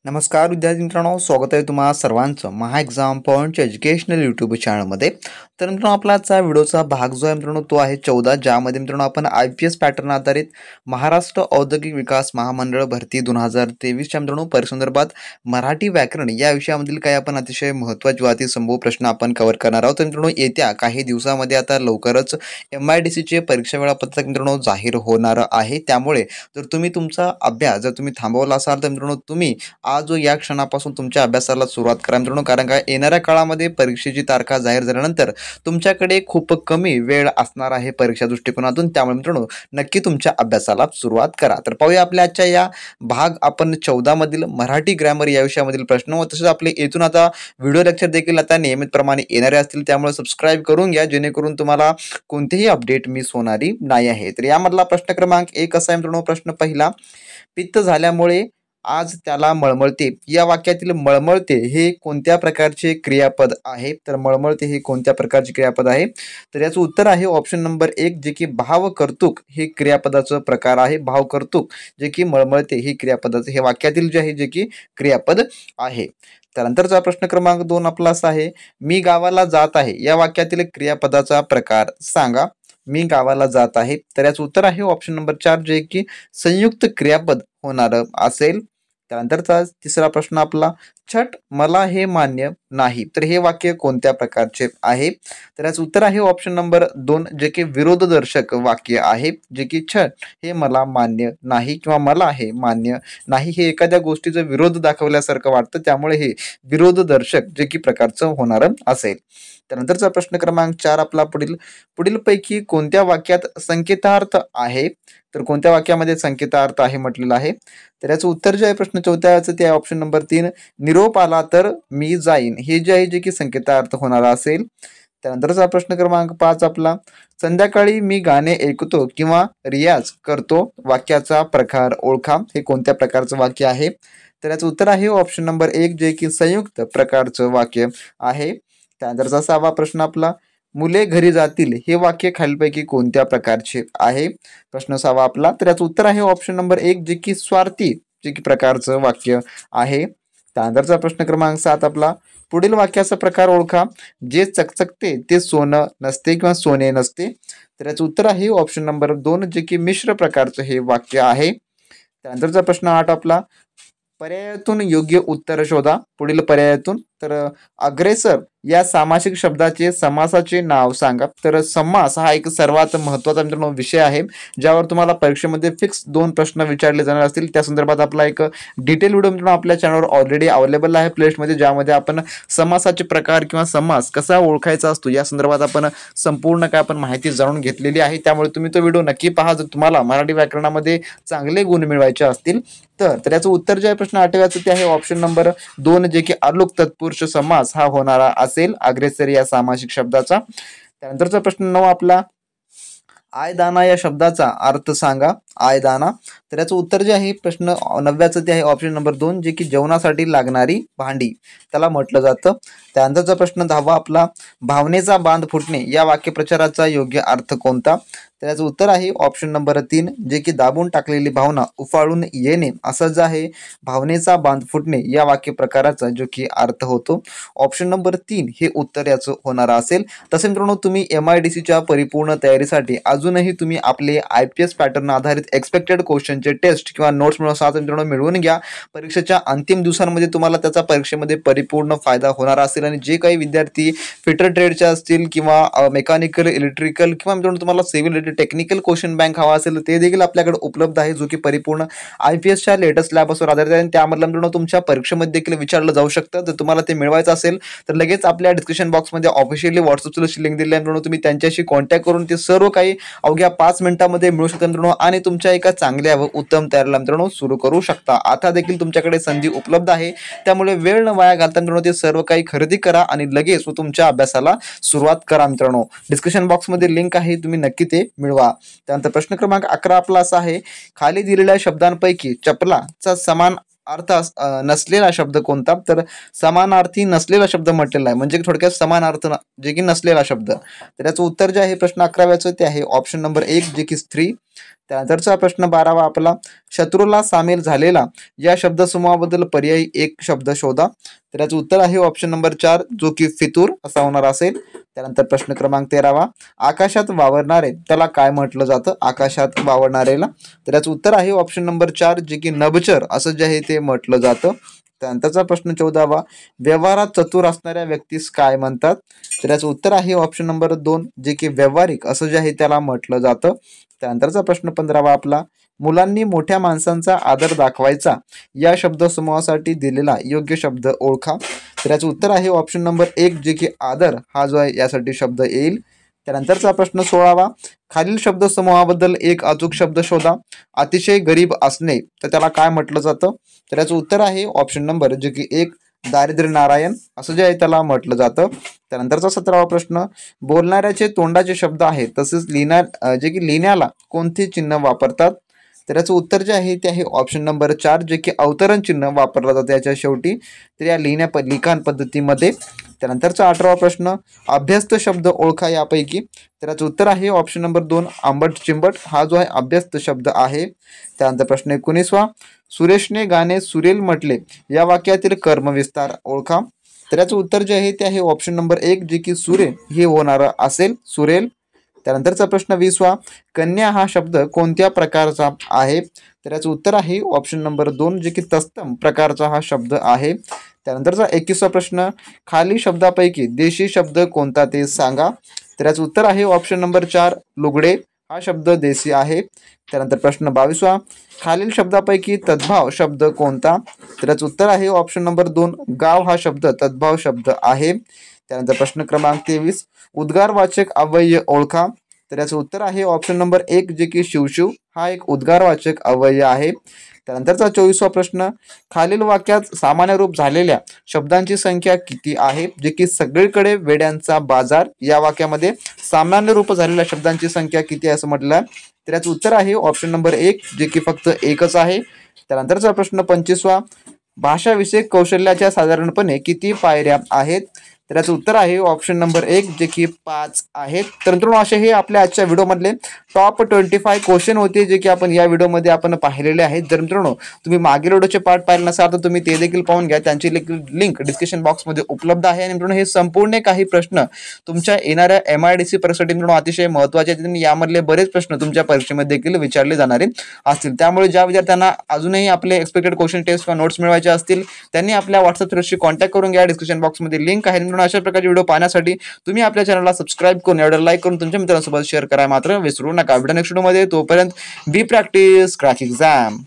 नमस्कार विद्यार्थी मित्रांनो, स्वागत आहे तुम्हा सर्वांचं महा एक्झाम पॉईंटच्या एज्युकेशनल यूट्यूब चॅनलमध्ये. तर मित्रांनो, आपला आजचा व्हिडिओचा भाग जो आहे मित्रांनो तो आहे 14, ज्यामध्ये मित्रांनो आपण IPS पॅटर्न आधारित महाराष्ट्र औद्योगिक विकास महामंडळ भरती 2023च्या मित्रांनो परीक्षेसंदर्भात मराठी व्याकरण या विषयामधील काही आपण अतिशय महत्त्वाचे वातिसंभव प्रश्न आपण कव्हर करणार आहोत. तर मित्रांनो, येत्या काही दिवसामध्ये आता लवकरच MIDCचे परीक्षा वेळापत्रक मित्रांनो जाहीर होणार आहे. त्यामुळे जर तुम्ही तुमचा अभ्यास जर तुम्ही थांबवला असाल तर मित्रांनो तुम्ही आज या क्षणापासून तुमच्या अभ्यासाला सुरुवात करा मित्रांनो, कारण का येणाऱ्या काळामध्ये परीक्षेची तारखा जाहीर झाल्यानंतर तुमच्याकडे खूप कमी वेळ असणार आहे परीक्षा दृष्टिकोनातून. त्यामुळे मित्रांनो नक्की तुमच्या अभ्यासाला सुरुवात करा. तर पाहूया आपल्या आजच्या या भाग आपण 14 मधील मराठी ग्रामर या विषयामधील प्रश्न व तसेच आपले येथून आता व्हिडिओ लेक्चर देखील आता नियमितप्रमाणे येणारे असतील. त्यामुळे सबस्क्राईब करून घ्या, जेणेकरून तुम्हाला कोणतेही अपडेट मिस होणारी नाही आहे. तर यामधला प्रश्न क्रमांक 1 असा आहे मित्रांनो. प्रश्न पहिला, पित्त झाल्यामुळे आज त्याला मळमळते. या वाक्यातील मळमळते हे कोणत्या प्रकारचे क्रियापद आहे? तर मळमळते हे कोणत्या प्रकारचे क्रियापद आहे? तर याचं उत्तर आहे ऑप्शन नंबर 1, जे की भावकर्तृक हे क्रियापदाचं प्रकार आहे. भावकर्तृक जे की मळमळते हे क्रियापदाचं हे वाक्यातील जे आहे जे की क्रियापद आहे. त्यानंतरचा प्रश्न क्रमांक 2 आपला असा आहे, मी गावाला जात आहे. या वाक्यातील क्रियापदाचा प्रकार सांगा. मी गावाला जात आहे. तर याचं उत्तर आहे ऑप्शन नंबर 4, जे की संयुक्त क्रियापद होणार असेल. त्यानंतरचा तिसरा प्रश्न आपला, छट मला हे मान्य नाही. तर हे वाक्य कोणत्या प्रकारचे आहे? तर याचं उत्तर आहे ऑप्शन नंबर 2, जे की विरोधदर्शक वाक्य आहे. जे की छट हे मला मान्य नाही किंवा मला हे मान्य नाही हे एखाद्या गोष्टीचा विरोध दाखवल्यासारखं वाटतं, त्यामुळे हे विरोधदर्शक जे की प्रकारचं होणार असेल. त्यानंतरचा प्रश्न क्रमांक 4 आपला पुढीलपैकी कोणत्या वाक्यात संकेतार्थ आहे? तर कोणत्या वाक्यामध्ये संकेतार्थ आहे म्हटलेलं आहे? तर याचं उत्तर जे आहे प्रश्न 4चं ते आहे ऑप्शन नंबर 3, निरोप आला तर मी जाईन. हे जे आहे जे की संकेतार्थ होणार असेल. त्यानंतरचा प्रश्न क्रमांक 5 आपला, संध्याकाळी मी गाणे ऐकतो किंवा रियाज करतो. वाक्याचा प्रकार ओळखा. हे कोणत्या प्रकारचं वाक्य आहे? तर याचं उत्तर आहे ऑप्शन नंबर 1, जे की संयुक्त प्रकारचं वाक्य आहे. त्यानंतरचा 6वा प्रश्न आपला, मुले घरी जातील. हे वाक्य खालीलपैकी कोणत्या प्रकारचे आहे? प्रश्न 6वा आपला. तर याचं उत्तर आहे ऑप्शन नंबर 1, जे की स्वार्थी जे की प्रकारचं वाक्य आहे. त्यानंतरचा प्रश्न क्रमांक 7 आपला, पुढील वाक्याचा प्रकार ओळखा. जे चकचकते ते सोनं नसते किंवा सोने नसते. तर याचं उत्तर आहे ऑप्शन नंबर 2, जे की मिश्र प्रकारचं हे वाक्य आहे. त्यानंतरचा प्रश्न 8 आपला, पर्यायातून योग्य उत्तर शोधा. पुढील पर्यायातून तर अग्रेसर या सामासिक शब्दाचे समासाचे नाव सांगा. तर समास हा एक सर्वात महत्त्वाचा मित्रांनो विषय आहे, ज्यावर तुम्हाला परीक्षेमध्ये फिक्स 2 प्रश्न विचारले जाणार असतील. त्या संदर्भात आपला एक डिटेल व्हिडिओ मित्रांनो आपल्या चॅनलवर ऑलरेडी अवेलेबल आहे प्लेलिस्टमध्ये, ज्यामध्ये आपण समासाचे प्रकार किंवा समास कसा ओळखायचा असतो या संदर्भात आपण संपूर्ण काय आपण माहिती जाणून घेतलेली आहे. त्यामुळे तुम्ही तो व्हिडिओ नक्की पहा जर तुम्हाला मराठी व्याकरणामध्ये चांगले गुण मिळवायचे असतील तर याचं उत्तर जे आहे प्रश्न 8व्याचं ते आहे ऑप्शन नंबर 2, जे की आलोक तत्पुरुष समास हा होणारा असेल अग्रेसर या सामासिक शब्दाचा. त्यानंतरचा प्रश्न 9 आपला, आयदाना या शब्दाचा अर्थ सांगा. आयदाना. तर याचं उत्तर जे आहे प्रश्न 9व्याचं ते आहे ऑप्शन नंबर 2, जे की जेवणासाठी लागणारी भांडी त्याला म्हटलं जातं. त्यानंतरचा प्रश्न 10वा आपला, भावनेचा बांध फुटणे या वाक्यप्रचाराचा योग्य अर्थ कोणता? तर याचं उत्तर आहे ऑप्शन नंबर 3, जे की दाबून टाकलेली भावना उफाळून येणे असं जे आहे भावनेचा बांध फुटणे या वाक्यप्रकाराचा जो की अर्थ होतो. ऑप्शन नंबर 3 हे उत्तर याचं होणार असेल. तसे मित्रांनो, तुम्ही MIDCच्या परिपूर्ण तयारीसाठी अजूनही तुम्ही आपले IPS पॅटर्न आधारित एक्सपेक्टेड क्वेश्चनचे टेस्ट किंवा नोट्स मित्रांनो मिळवून घ्या. परीक्षेच्या अंतिम दिवसांमध्ये तुम्हाला त्याचा परीक्षेमध्ये परिपूर्ण फायदा होणार असेल. आणि जे काही विद्यार्थी फिटर ट्रेडचे असतील किंवा मेकॅनिकल, इलेक्ट्रिकल किंवा मित्रांनो तुम्हाला civil related technical question bank हवा असेल ते देखील आपल्याकडे उपलब्ध आहे, जो की परिपूर्ण IPSच्या लेटेस्ट सिलेबसवर आधारित आहे. त्यामधलं मित्रांनो तुमच्या परीक्षेमध्ये देखील विचारलं जाऊ शकतं. जर तुम्हाला ते मिळवायचं असेल तर लगेच आपल्या डिस्क्रिप्शन बॉक्समध्ये ऑफिशियली व्हॉट्सअपची लिंक दिली आहे मित्रांनो. तुम्ही त्यांच्याशी कॉन्टॅक्ट करून ते सर्व काही अवघ्या 5 मिनिटांमध्ये मिळू शकतं मित्रांनो आणि तुमच्या एका चांगल्या व उत्तम तयारीला मित्रांनो सुरू करू शकता. आता देखील तुमच्याकडे संधी उपलब्ध आहे, त्यामुळे वेळ न वाया घालता मित्रांनो ते सर्व काही खरेदी करा आणि लगेच तुमच्या अभ्यासाला सुरुवात करा मित्रांनो. डिस्क्रिप्शन बॉक्समध्ये लिंक आहे, तुम्ही नक्की ते मिळवा. त्यानंतर प्रश्न क्रमांक 11 आपला असा आहे, खाली दिलेल्या शब्दांपैकी चपलाचा समान अर्थ नसलेला शब्द कोणता? तर समानार्थी नसलेला शब्द म्हटलेला आहे, म्हणजे थोडक्यात समान अर्थ जे की नसलेला शब्द. तर याचं उत्तर जे आहे प्रश्न 11व्याचं ते आहे ऑप्शन नंबर 1, जे की स्त्री. त्यानंतरचा प्रश्न 12वा आपला शत्रूला सामील झालेला या शब्दसमूहाबद्दल पर्यायी एक शब्द शोधा. तर याचं उत्तर आहे ऑप्शन नंबर 4 जो की फितूर असा होणार असेल. त्यानंतर प्रश्न क्रमांक 13वा आकाशात वावरणारे त्याला काय म्हटलं जातं. आकाशात वावरणारेला तर याचं उत्तर आहे ऑप्शन नंबर 4 जे की नभचर असं जे आहे ते म्हटलं जातं. त्यानंतरचा प्रश्न 14वा व्यवहारात चतुर असणाऱ्या व्यक्तीस काय म्हणतात. तर याचं उत्तर आहे ऑप्शन नंबर 2 जे की व्यावहारिक असं जे आहे त्याला म्हटलं जातं. त्यानंतरचा प्रश्न 15वा आपला मुलांनी मोठ्या माणसांचा आदर दाखवायचा या शब्दसमूहासाठी दिलेला योग्य शब्द ओळखा. तर याचं उत्तर आहे ऑप्शन नंबर 1 जे की आदर हा जो आहे यासाठी शब्द येईल. त्यानंतरचा प्रश्न 16वा खालील शब्दसमूहाबद्दल एक अचूक शब्द शोधा. अतिशय गरीब असणे तर त्याला काय म्हटलं जातं. तर याचं उत्तर आहे ऑप्शन नंबर जे की 1 दारिद्र्य नारायण असं जे आहे त्याला म्हटलं जातं. त्यानंतरचा 17वा प्रश्न बोलणाऱ्याचे तोंडाचे शब्द आहेत तसेच जे की लिहिण्याला कोणते चिन्ह वापरतात. तर याचं उत्तर जे आहे ते आहे ऑप्शन नंबर 4 जे की अवतरण चिन्ह वापरलं जातं याच्या शेवटी तर या लिखाण पद्धतीमध्ये. त्यानंतरचा 18वा प्रश्न अभ्यस्त शब्द ओळखा यापैकी. तर याचं उत्तर आहे ऑप्शन नंबर 2 आंबट चिंबट हा जो आहे अभ्यस्त शब्द आहे. त्यानंतर प्रश्न 19वा सुरेशने गाणे सुरेल म्हटले या वाक्यातील कर्मविस्तार ओळखा. तर याचं उत्तर जे आहे ते आहे ऑप्शन नंबर 1 जे की सुरेल हे होणार असेल सुरेल. त्यानंतरचा प्रश्न 20वा कन्या हा शब्द कोणत्या प्रकारचा आहे. तर याचं उत्तर आहे ऑप्शन नंबर 2 जे की तत्सम प्रकारचा हा शब्द आहे. त्यानंतरचा 21वा प्रश्न खाली शब्दापैकी देशी शब्द कोणता ते सांगा. तर याचं उत्तर आहे ऑप्शन नंबर 4 लुगडे हा शब्द देशी आहे. त्यानंतर प्रश्न 22वा खालील शब्दापैकी तद्भाव शब्द कोणता. तर याचं उत्तर आहे ऑप्शन नंबर 2 गाव हा शब्द तद्भाव शब्द आहे. त्यानंतर प्रश्न क्रमांक 23 उद्गारवाचक अव्यय ओळखा. तर याचं उत्तर आहे ऑप्शन नंबर 1 जे की शिवशिव हा एक उद्गारवाचक अव्यय आहे. त्यानंतरचा 24वा प्रश्न खालील वाक्यात सामान्य रूप झालेल्या शब्दांची संख्या किती आहे. जे की सगळीकडे वेड्यांचा बाजार या वाक्यामध्ये सामान्य रूप झालेल्या शब्दांची संख्या किती आहे असं म्हटलं आहे. तर याचं उत्तर आहे ऑप्शन नंबर 1 जे की फक्त एकच आहे. त्यानंतरचा प्रश्न 25वा भाषाविषयक कौशल्याच्या साधारणपणे किती पायऱ्या आहेत. तर याचं उत्तर आहे ऑप्शन नंबर 1 जे की 5 आहेत. तर मित्रांनो असे हे आपल्या आजच्या व्हिडिओमधले टॉप 25 क्वेश्चन होते जे की आपण या व्हिडिओमध्ये आपण पाहिलेले आहेत. जर मित्रांनो तुम्ही मागील व्हिडिओचे पार्ट पाहिले नसाल तर तुम्ही ते देखील पाहून घ्या. त्यांची लिंक डिस्क्रिप्शन बॉक्समध्ये उपलब्ध आहे. आणि मित्रांनो हे संपूर्ण काही प्रश्न तुमच्या येणाऱ्या MIDC परीक्षेसाठी मित्रांनो अतिशय महत्त्वाचे आहेत. यामधले बरेच प्रश्न तुमच्या परीक्षेमध्ये देखील विचारले जाणारे असतील. त्यामुळे ज्या विद्यार्थ्यांना अजूनही आपले एक्सपेक्टेड क्वेश्चन टेस्ट किंवा नोट्स मिळवायचे असतील त्यांनी आपल्या व्हॉट्सअप थ्रूशी कॉन्टॅक्ट करून घ्या. डिस्क्रिप्शन बॉक्समध्ये लिंक आहे. अशा प्रकारचे व्हिडिओ पाहण्यासाठी तुम्ही आपल्या चॅनलला सबस्क्राइब करून एवढं लाईक करून तुमच्या मित्रांसोबत शेअर करायला मात्र विसरू नका. व्हिडिओ नेक्स्ट व्हिडिओमध्ये तोपर्यंत बी प्रॅक्टिस क्रॅक एक्झाम.